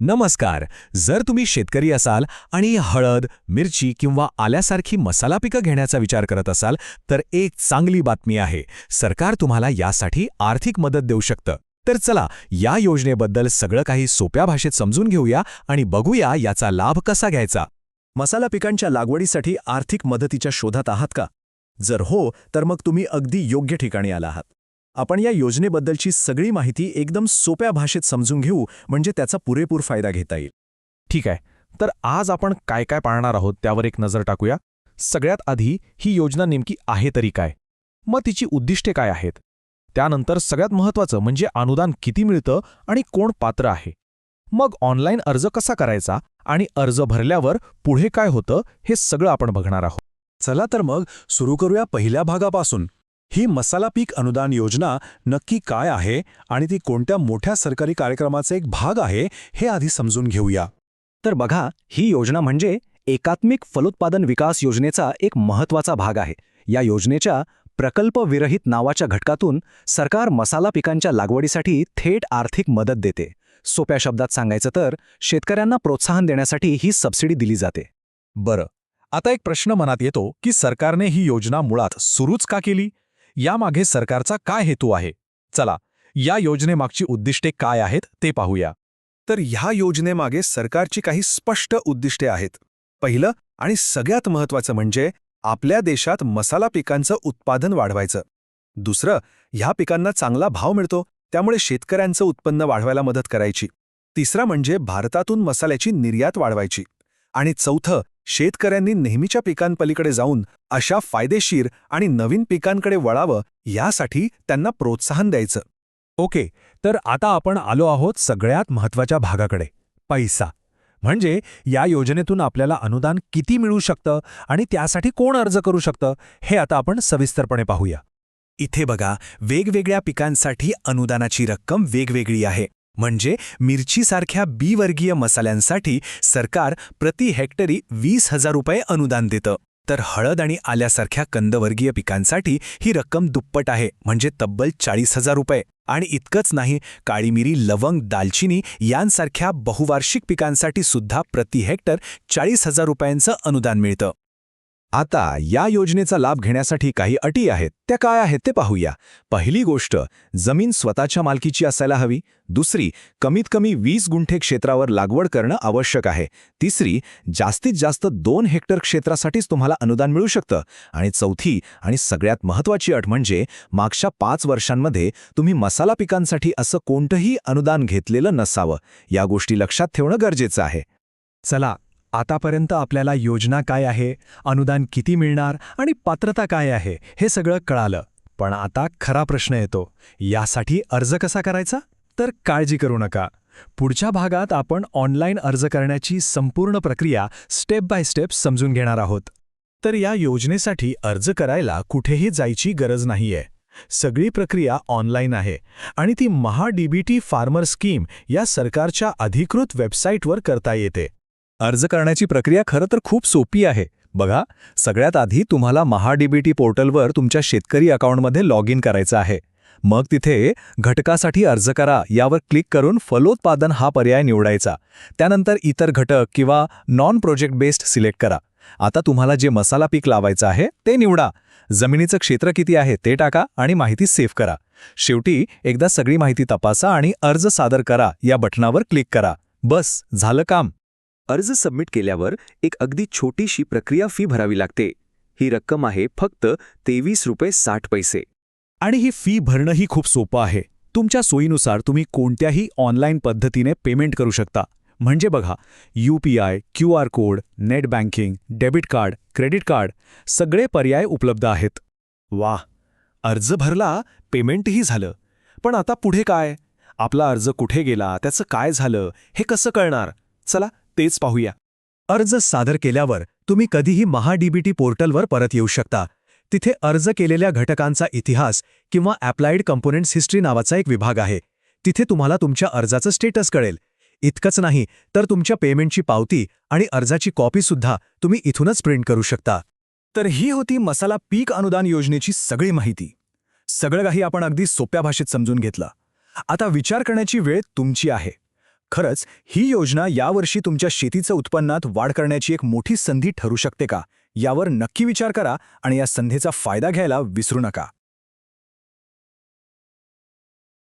नमस्कार. जर तुम्ही शेतकरी असाल आणि हळद, मिरची किंवा आल्यासारखी मसाला पिकं घेण्याचा विचार करत असाल, तर एक चांगली बातमी आहे. सरकार तुम्हाला यासाठी आर्थिक मदत देऊ शकतं. तर चला, या योजनेबद्दल सगळं काही सोप्या भाषेत समजून घेऊया आणि बघूया याचा लाभ कसा घ्यायचा. मसाला पिकांच्या लागवडीसाठी आर्थिक मदतीच्या शोधात आहात का? जर हो, तर मग तुम्ही अगदी योग्य ठिकाणी आला आहात. आपण या योजनेबद्दलची सगळी माहिती एकदम सोप्या भाषेत समजून घेऊ, म्हणजे त्याचा पुरेपूर फायदा घेता येईल. ठीक आहे. तर आज आपण काय काय पाहणार आहोत त्यावर एक नजर टाकूया. सगळ्यात आधी ही योजना नेमकी आहे तरी काय? मग तिची उद्दिष्टे काय आहेत? त्यानंतर सगळ्यात महत्त्वाचं म्हणजे अनुदान किती मिळतं आणि कोण पात्र आहे. मग ऑनलाईन अर्ज कसा करायचा आणि अर्ज भरल्यावर पुढे काय होतं हे सगळं आपण बघणार आहोत. चला तर मग सुरू करूया पहिल्या भागापासून. ही मसाला पीक अनुदान योजना नक्की काय आहे आणि ती कोणत्या मोठ्या सरकारी कार्यक्रमाचा एक भाग आहे हे आधी समजून घेऊया. तर बघा, ही योजना म्हणजे एकात्मिक फलोत्पादन विकास योजनेचा एक महत्त्वाचा भाग आहे. या योजनेच्या प्रकल्प विरहित नावाच्या घटकातून सरकार मसाला पिकांच्या लागवडीसाठी थेट आर्थिक मदत देते. सोप्या शब्दात सांगायचं तर शेतकऱ्यांना प्रोत्साहन देण्यासाठी ही सबसिडी दिली जाते. बरं, आता एक प्रश्न मनात येतो की सरकारने ही योजना मुळात सुरूच का केली? यामागे सरकारचा काय हेतू आहे? चला, या योजनेमागची उद्दिष्टे काय आहेत ते पाहूया. तर ह्या योजनेमागे सरकारची काही स्पष्ट उद्दिष्टे आहेत. पहिलं आणि सगळ्यात महत्त्वाचं म्हणजे आपल्या देशात मसाला पिकांचं उत्पादन वाढवायचं. दुसरं, ह्या पिकांना चांगला भाव मिळतो, त्यामुळे शेतकऱ्यांचं उत्पन्न वाढवायला मदत करायची. तिसरं म्हणजे भारतातून मसाल्याची निर्यात वाढवायची. आणि चौथं, शेतकऱ्यांनी नेहमीच्या पिकांपलीकडे जाऊन अशा फायदेशीर आणि नवीन पिकांकडे वळावं यासाठी त्यांना प्रोत्साहन द्यायचं. ओके, तर आता आपण आलो आहोत सगळ्यात महत्त्वाच्या भागाकडे, पैसा. म्हणजे या योजनेतून आपल्याला अनुदान किती मिळू शकतं आणि त्यासाठी कोण अर्ज करू शकतं हे आता आपण सविस्तरपणे पाहूया. इथे बघा, वेगवेगळ्या पिकांसाठी अनुदानाची रक्कम वेगवेगळी आहे. म्हणजे मिरचीसारख्या बी-वर्गीय मसाल्यांसाठी सरकार प्रति हेक्टरी 20,000 रुपये अनुदान देतं. तर हळद आणि आल्यासारख्या कंदवर्गीय पिकांसाठी ही रक्कम दुप्पट आहे, म्हणजे तब्बल 40,000 रुपये. आणि इतकंच नाही, काळी मिरी, लवंग, दालचिनी यांसारख्या बहुवार्षिक पिकांसाठी सुद्धा प्रति हेक्टर 40,000 रुपयांचं अनुदान मिळतं. आता या योजनेचा लाभ घेण्यासाठी काही अटी आहेत. त्या काय आहेत ते पाहूया. पहिली गोष्ट, जमीन स्वतःच्या मालकीची असायला हवी. दुसरी, कमीत कमी 20 गुंठे क्षेत्रावर लागवड करणं आवश्यक आहे. तिसरी, जास्तीत जास्त 2 हेक्टर क्षेत्रासाठीच तुम्हाला अनुदान मिळू शकतं. आणि चौथी आणि सगळ्यात महत्त्वाची अट म्हणजे मागच्या 5 वर्षांमध्ये तुम्ही मसाला पिकांसाठी असं कोणतंही अनुदान घेतलेलं नसावं. या गोष्टी लक्षात ठेवणं गरजेचं आहे. चला, आतापर्यंत आपल्याला योजना काय आहे, अनुदान किती मिळणार आणि पात्रता काय आहे हे सगळं कळालं. पण आता खरा प्रश्न येतो, यासाठी अर्ज कसा करायचा? तर काळजी करू नका. पुढच्या भागात आपण ऑनलाईन अर्ज करण्याची संपूर्ण प्रक्रिया स्टेप बाय स्टेप समजून घेणार आहोत. तर या योजनेसाठी अर्ज करायला कुठेही जायची गरज नाहीये. सगळी प्रक्रिया ऑनलाईन आहे आणि ती महा-डीबीटी फार्मर स्कीम या सरकारच्या अधिकृत वेबसाईटवर करता येते. अर्ज करण्याची प्रक्रिया खरं तर खूप सोपी आहे. बघा, सगळ्यात आधी तुम्हाला महा-डीबीटी पोर्टलवर तुमच्या शेतकरी अकाउंटमध्ये लॉग इन करायचं आहे. मग तिथे घटकासाठी अर्ज करा यावर क्लिक करून फलोत्पादन हा पर्याय निवडायचा. त्यानंतर इतर घटक किंवा नॉन प्रोजेक्ट बेस्ड सिलेक्ट करा. आता तुम्हाला जे मसाला पीक लावायचं आहे ते निवडा. जमिनीचं क्षेत्र किती आहे ते टाका आणि माहिती सेव्ह करा. शेवटी एकदा सगळी माहिती तपासा आणि अर्ज सादर करा या बटणावर क्लिक करा. बस, झालं काम. अर्ज सबमिट केल्यावर एक अगदी छोटीशी प्रक्रिया फी भरावी लागते. ही रक्कम आहे फक्त 23.60 रुपये. आणि ही फी भरणंही खूप सोपं आहे. तुमच्या सोयीनुसार तुम्ही कोणत्याही ऑनलाईन पद्धतीने पेमेंट करू शकता. म्हणजे बघा, UPI, QR code, net banking, debit card, credit card सगळे पर्याय उपलब्ध आहेत. वाह, अर्ज भरला, पेमेंटही झालं. पण आता पुढे काय? आपला अर्ज कुठे गेला, त्याचं काय झालं हे कसं कळणार? चला, तेच पाहूया. अर्ज सादर केल्यावर तुम्ही कधीही महा-डीबीटी पोर्टलवर परत येऊ शकता. तिथे अर्ज केलेल्या घटकांचा इतिहास किंवा ॲप्लाइड कंपोनेंट्स हिस्ट्री नावाचा एक विभाग आहे. तिथे तुम्हाला तुमच्या अर्जाचं स्टेटस कळेल. इतकंच नाही तर तुमच्या पेमेंटची पावती आणि अर्जाची कॉपीसुद्धा तुम्ही इथूनच प्रिंट करू शकता. तर ही होती मसाला पीक अनुदान योजनेची सगळी माहिती. सगळं काही आपण अगदी सोप्या भाषेत समजून घेतलं. आता विचार करण्याची वेळ तुमची आहे. खरंच ही योजना यावर्षी तुमच्या शेतीचं उत्पन्नात वाढ करण्याची एक मोठी संधी ठरू शकते का? यावर नक्की विचार करा आणि या संधीचा फायदा घ्यायला विसरू नका.